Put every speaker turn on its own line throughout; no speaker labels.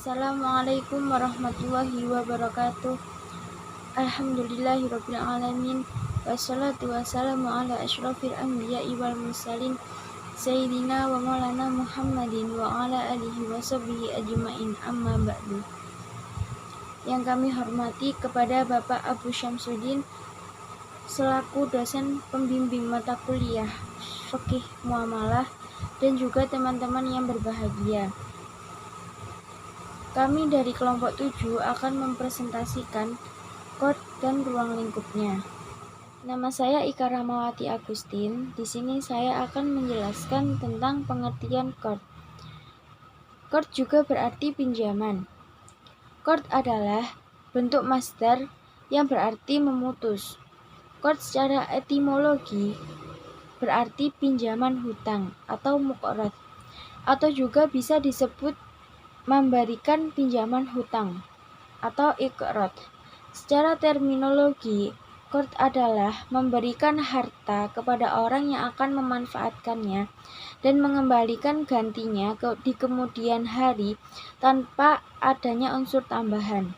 Assalamualaikum warahmatullahi wabarakatuh. Alhamdulillahirabbil alamin. Wassalatu wassalamu ala asyrafil anbiya'i wal mursalin sayyidina wa maulana Muhammadin wa ala alihi wa sahbihi ajmain, amma ba'du. Yang kami hormati kepada Bapak Abu Syamsuddin selaku dosen pembimbing mata kuliah Fikih Muamalah dan juga teman-teman yang berbahagia. Kami dari kelompok 7 akan mempresentasikan chord dan ruang lingkupnya. Nama saya Ika Rahmawati Agustin. Di sini saya akan menjelaskan tentang pengertian chord. Chord juga berarti pinjaman. Chord adalah bentuk masdar yang berarti memutus. Chord secara etimologi berarti pinjaman hutang atau muqarad, atau juga bisa disebut memberikan pinjaman hutang atau iqrad. Secara terminologi, qard adalah memberikan harta kepada orang yang akan memanfaatkannya dan mengembalikan gantinya di kemudian hari tanpa adanya unsur tambahan.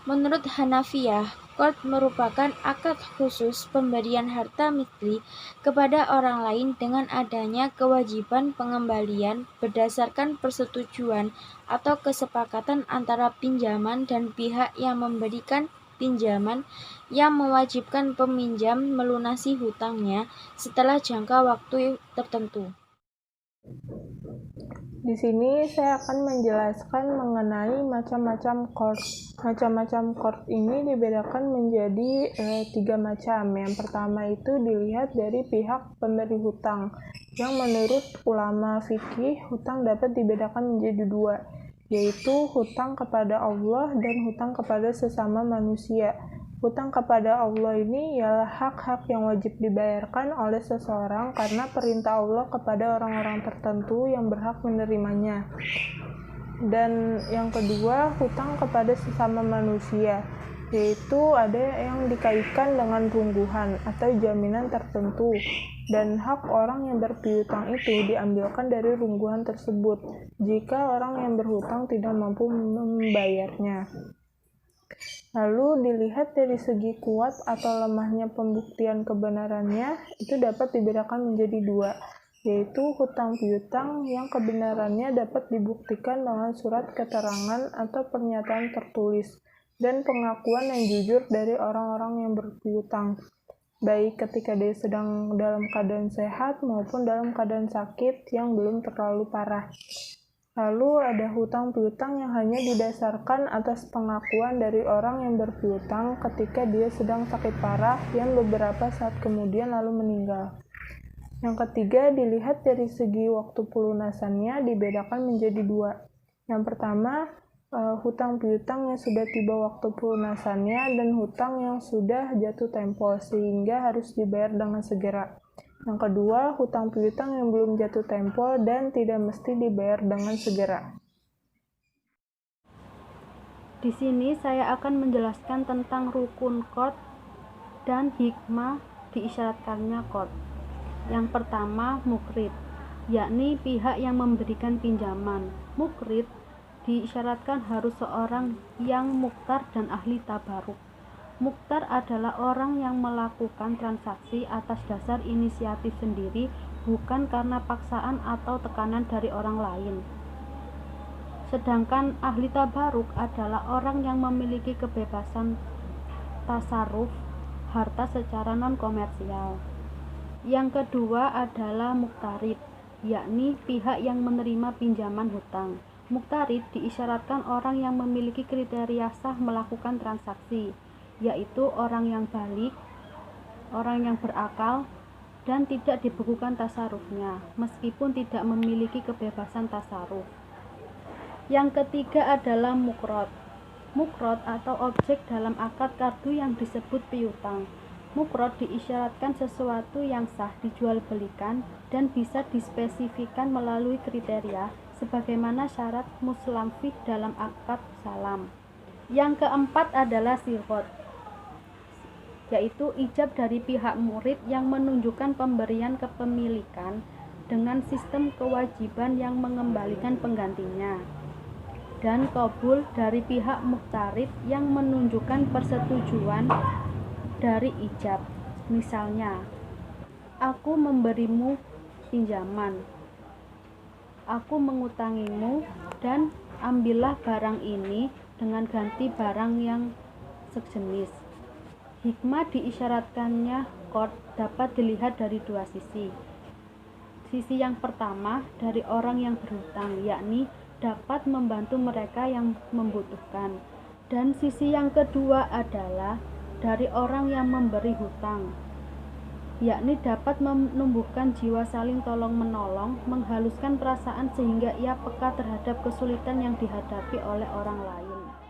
Menurut Hanafiyah, qard merupakan akad khusus pemberian harta mithli kepada orang lain dengan adanya kewajiban pengembalian berdasarkan persetujuan atau kesepakatan antara pinjaman dan pihak yang memberikan pinjaman yang mewajibkan peminjam melunasi hutangnya setelah jangka waktu tertentu.
Di sini saya akan menjelaskan mengenai macam-macam chord. Macam-macam chord ini dibedakan menjadi 3 macam. Yang pertama itu dilihat dari pihak pemberi hutang. Yang menurut ulama fikih, hutang dapat dibedakan menjadi 2, yaitu hutang kepada Allah dan hutang kepada sesama manusia. Hutang kepada Allah ini ialah hak-hak yang wajib dibayarkan oleh seseorang karena perintah Allah kepada orang-orang tertentu yang berhak menerimanya. Dan yang kedua, hutang kepada sesama manusia, yaitu ada yang dikaitkan dengan tungguhan atau jaminan tertentu, dan hak orang yang berpiutang itu diambilkan dari rungguhan tersebut jika orang yang berhutang tidak mampu membayarnya. Lalu dilihat dari segi kuat atau lemahnya pembuktian kebenarannya, itu dapat dibedakan menjadi 2, yaitu hutang piutang yang kebenarannya dapat dibuktikan dengan surat keterangan atau pernyataan tertulis, dan pengakuan yang jujur dari orang-orang yang berpiutang, baik ketika dia sedang dalam keadaan sehat maupun dalam keadaan sakit yang belum terlalu parah. Lalu ada hutang piutang yang hanya didasarkan atas pengakuan dari orang yang berpiutang ketika dia sedang sakit parah yang beberapa saat kemudian lalu meninggal. Yang ketiga, dilihat dari segi waktu pelunasannya dibedakan menjadi 2. Yang pertama, hutang piutang yang sudah tiba waktu pelunasannya dan hutang yang sudah jatuh tempo sehingga harus dibayar dengan segera. Yang kedua, hutang piutang yang belum jatuh tempo dan tidak mesti dibayar dengan segera.
Di sini saya akan menjelaskan tentang rukun chord dan hikmah diisyaratkannya chord. Yang pertama, muqrid, yakni pihak yang memberikan pinjaman. Muqrid diisyaratkan harus seorang yang mukhtar dan ahli tabarruk. Mukhtar adalah orang yang melakukan transaksi atas dasar inisiatif sendiri, bukan karena paksaan atau tekanan dari orang lain. Sedangkan ahli tabarruk adalah orang yang memiliki kebebasan tasarruf harta secara non-komersial. Yang kedua adalah muqtarid, yakni pihak yang menerima pinjaman hutang. Muqtarid diisyaratkan orang yang memiliki kriteria sah melakukan transaksi, yaitu orang yang balik, orang yang berakal, dan tidak dibekukan tasarufnya, meskipun tidak memiliki kebebasan tasaruf. Yang ketiga adalah muqrad. Muqrad atau objek dalam akad kartu yang disebut piutang. Muqrad diisyaratkan sesuatu yang sah dijual belikan dan bisa dispesifikan melalui kriteria sebagaimana syarat muslamfih dalam akad salam. Yang keempat adalah sighot, yaitu ijab dari pihak murid yang menunjukkan pemberian kepemilikan dengan sistem kewajiban yang mengembalikan penggantinya. dan qabul dari pihak muqtarib yang menunjukkan persetujuan dari ijab. Misalnya, aku memberimu pinjaman, aku mengutangimu, dan ambillah barang ini dengan ganti barang yang sejenis. Hikmah diisyaratkannya qard dapat dilihat dari dua sisi. Sisi yang pertama dari orang yang berhutang, yakni dapat membantu mereka yang membutuhkan. Dan sisi yang kedua adalah dari orang yang memberi hutang, yakni dapat menumbuhkan jiwa saling tolong-menolong, menghaluskan perasaan sehingga ia peka terhadap kesulitan yang dihadapi oleh orang lain.